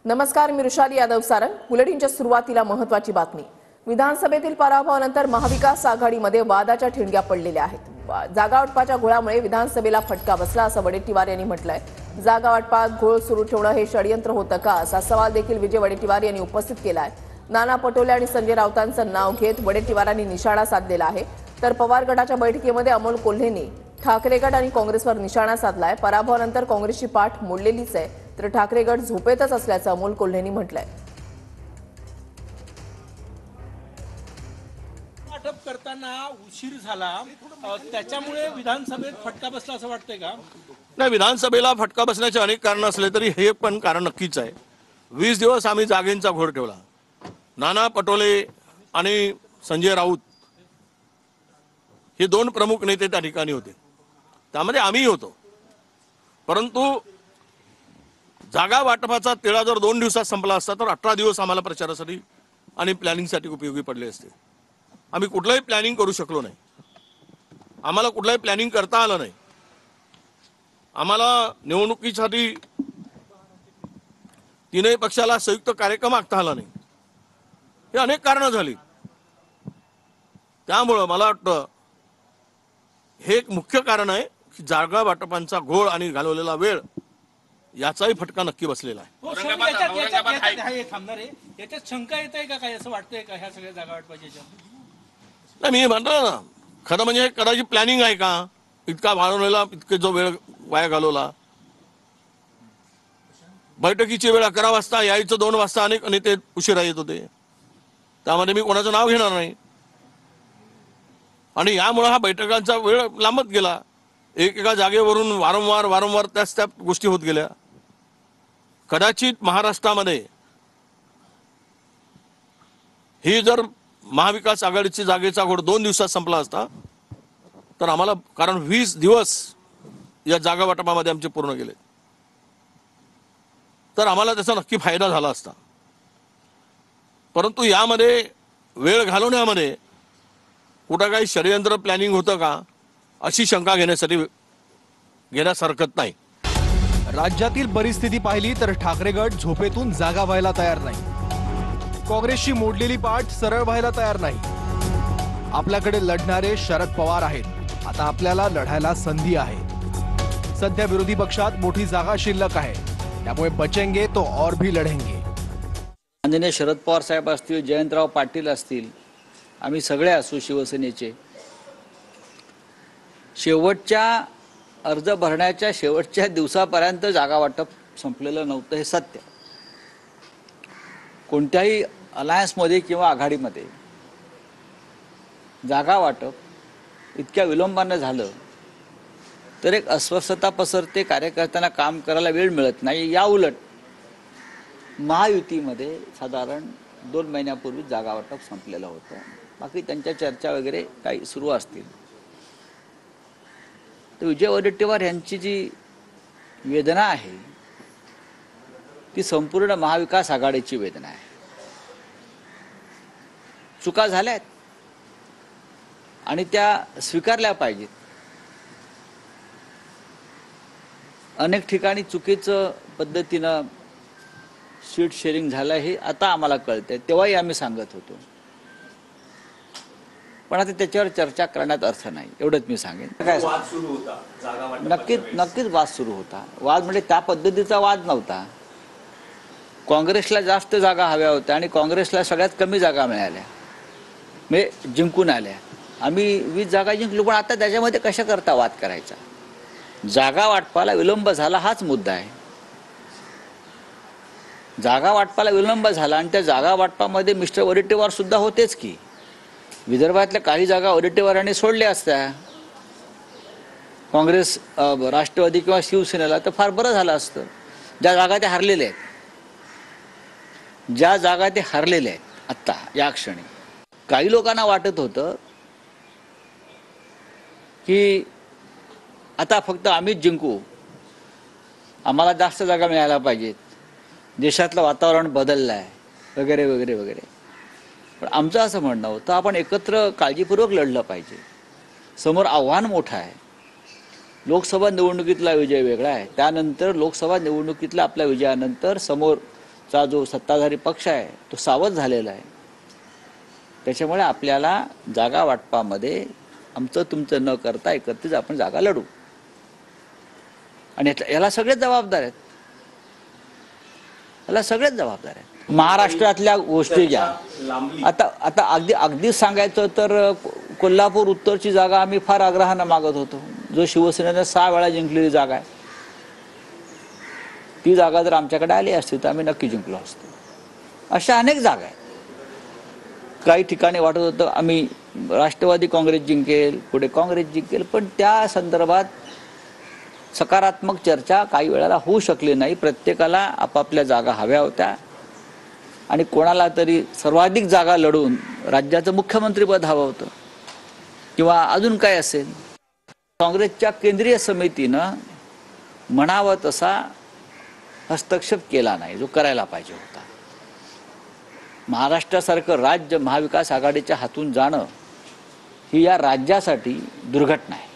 नमस्कार, मी ऋषाली यादव सारंग. बुलेटिनच्या सुरुवातीला महत्त्वाची बातमी. विधानसभेतील पराभवानंतर महाविकास आघाडीमध्ये वादाच्या ठिणग्या पडलेल्या आहेत. जागा वाटपाच्या घोळामुळे विधानसभेला फटका बसला असं वडेट्टीवार यांनी म्हटलंय. जागा वाटपात घोळ सुरू ठेवणं हे षडयंत्र होतं का, असा सवाल देखील विजय वडेट्टीवार यांनी उपस्थित केलाय. नाना पटोले आणि संजय राऊतांचं नाव घेत वडेट्टीवारांनी निशाणा साधलेला आहे. तर पवार गटाच्या बैठकीमध्ये अमोल कोल्हेंनी ठाकरे गट आणि काँग्रेसवर निशाणा साधलाय. पराभवानंतर काँग्रेसची पाठ मोडलेलीच आहे, तर ठाकरे गट झोपेतच असल्याचं अमोल कोल्हेंनी म्हटलंय. वाटप करताना उशीर झाला, त्याच्यामुळे विधानसभेत फटका बसला असं वाटतंय का? नाही, विधानसभेला फटका बसण्याचे अनेक कारण असले तरी हे पण कारण नक्कीच आहे. 20 दिवस आम्ही जागेंचा घोळ ठेवला. नाना पटोले आणि संजय राऊत हे दोन प्रमुख नेते त्या ठिकाणी होते, त्यामध्ये आम्ही होतो. परंतु जागा वाटपाचा तिढा जर 2 दिवसात संपला असता तर 18 दिवस आम्हाला प्रचारासाठी आणि प्लॅनिंगसाठी उपयोगी पडले असते. आम्ही कुठलंही प्लॅनिंग करू शकलो नाही. आम्हाला कुठलंही प्लॅनिंग करता आलं नाही. आम्हाला निवडणुकीसाठी तीनही पक्षाला संयुक्त कार्यक्रम आखता आला नाही. हे अनेक कारणं झाली. त्यामुळं मला वाटतं हे एक मुख्य कारण आहे की जागा वाटपांचा घोळ आणि घालवलेला वेळ याचाही फटका नक्की बसलेला आहे. याच्यात शंका येत आहे का, काय असं वाटतंय का ह्या सगळ्या जागा वाटपाच्या? नाही, मी म्हणतो ना, खरं म्हणजे कदाचित प्लॅनिंग आहे का, इतका वाढवलेला, इतके जो वेळ वाया घालवला. बैठकीची वेळ 11 वाजता, यायचं 2 वाजता. अनेक नेते उशिरा येत होते, त्यामध्ये मी कोणाचं नाव घेणार नाही. आणि यामुळे हा बैठकांचा वेळ लांबत गेला. एकेका जागेवरून वारंवार त्याच गोष्टी होत गेल्या. कदाचित महाराष्ट्रामध्ये ही जर महाविकास आघाडीची जागेचा घोळ 2 दिवसात संपला असता तर आम्हाला, कारण 20 दिवस या जागा वाटपामध्ये आमचे पूर्ण गेले, तर आम्हाला त्याचा नक्की फायदा झाला असता. परंतु यामध्ये वेळ घालवण्यामध्ये कुठं काही षडयंत्र प्लॅनिंग होतं का, अशी शंका घेण्यास हरकत नाही. राज्यातील परिस्थिती पाहिली तर ठाकरे गट झोपेतून जागा व्हायला तयार नाही. काँग्रेसची मोडलेली पाठ सरळ व्हायला तयार नाही. आपल्याकडे लढणारे शरद पवार आहेत. आता आपल्याला लढायला संधी आहे. सध्या विरोधी पक्षात मोठी जागा शिल्लक आहे, त्यामुळे बचेंगे तो और भी लढेंगे. माननीय शरद पवार साहेब असतील, जयंतराव पाटील असतील, आम्ही सगळे असू शिवसेनेचे, शेवटच्या अर्ज भरण्याच्या शेवटच्या दिवसापर्यंत जागा वाटप संपलेलं नव्हतं, हे सत्य. कोणत्याही अलायन्समध्ये किंवा आघाडीमध्ये जागा वाटप इतक्या विलंबानं झालं तर एक अस्वस्थता पसरते, कार्यकर्त्यांना काम करायला वेळ मिळत नाही. या उलट महायुतीमध्ये साधारण 2 महिन्यापूर्वी जागा वाटप संपलेलं होतं. बाकी त्यांच्या चर्चा वगैरे काही सुरू असतील. तर विजय वडेट्टीवार यांची जी वेदना आहे ती संपूर्ण महाविकास आघाडीची वेदना आहे. चुका झाल्यात आणि त्या स्वीकारल्या पाहिजेत. अनेक ठिकाणी चुकीचं पद्धतीनं सीट शेअरिंग झालं हे आता आम्हाला कळतंय, तेव्हाही आम्ही सांगत होतो. पण आता त्याच्यावर चर्चा करण्यात अर्थ नाही, एवढंच मी सांगेन. नक्कीच वाद सुरू होता. वाद म्हणजे त्या पद्धतीचा वाद नव्हता. काँग्रेसला जास्त जागा हव्या होत्या आणि काँग्रेसला सगळ्यात कमी जागा मिळाल्या, म्हणजे जिंकून आल्या. आम्ही 20 जागा जिंकलो, पण आता त्याच्यामध्ये कशा करता वाद करायचा? जागा वाटपाला विलंब झाला हाच मुद्दा आहे. जागा वाटपाला विलंब झाला आणि त्या जागा वाटपामध्ये मिस्टर वडेट्टीवार सुद्धा होतेच की. विदर्भातल्या काही जागा वडेट्टीवारांनी सोडल्या असत्या काँग्रेस, राष्ट्रवादी किंवा शिवसेनेला, तर फार बरं झालं असतं. ज्या जागा ते हरलेल्या आहेत आत्ता या क्षणी, काही लोकांना वाटत होतं की आता फक्त आम्हीच जिंकू, आम्हाला जास्त जागा मिळायला पाहिजेत, देशातलं वातावरण बदललं आहे वगैरे वगैरे वगैरे. पण आमचं असं म्हणणं होतं आपण एकत्र काळजीपूर्वक लढलं पाहिजे. समोर आव्हान मोठं आहे. लोकसभा निवडणुकीतला विजय वेगळा आहे, त्यानंतर लोकसभा निवडणुकीतल्या आपल्या विजयानंतर समोर चा जो सत्ताधारी पक्ष आहे तो सावध झालेला आहे. त्याच्यामुळे आपल्याला जागा वाटपामध्ये आमचं तुमचं न करता एकत्रित आपण जागा लढू आणि याला सगळेच जबाबदार आहेत. याला सगळेच जबाबदार आहेत. महाराष्ट्रातल्या गोष्टी घ्या. आता अगदी सांगायचं तर कोल्हापूर उत्तरची जागा आम्ही फार आग्रहानं मागत होतो, जो शिवसेनेनं 6 वेळा जिंकलेली जागा आहे. ती जागा जर आमच्याकडे आली असती तर आम्ही नक्की जिंकलो असतो. अशा अनेक जागा आहेत. काही ठिकाणी वाटत होतं आम्ही राष्ट्रवादी काँग्रेस जिंकेल, पुढे काँग्रेस जिंकेल, पण त्या संदर्भात सकारात्मक चर्चा काही वेळेला होऊ शकली नाही. प्रत्येकाला आपापल्या जागा हव्या होत्या आणि कोणाला तरी सर्वाधिक जागा लढून राज्याचं मुख्यमंत्रीपद हवं होतं किंवा अजून काय असेल. काँग्रेसच्या केंद्रीय समितीनं म्हणावं तसा हस्तक्षेप केला नाही जो करायला पाहिजे होता. महाराष्ट्रासारखं राज्य महाविकास आघाडीच्या हातून जाणं ही या राज्यासाठी दुर्घटना आहे.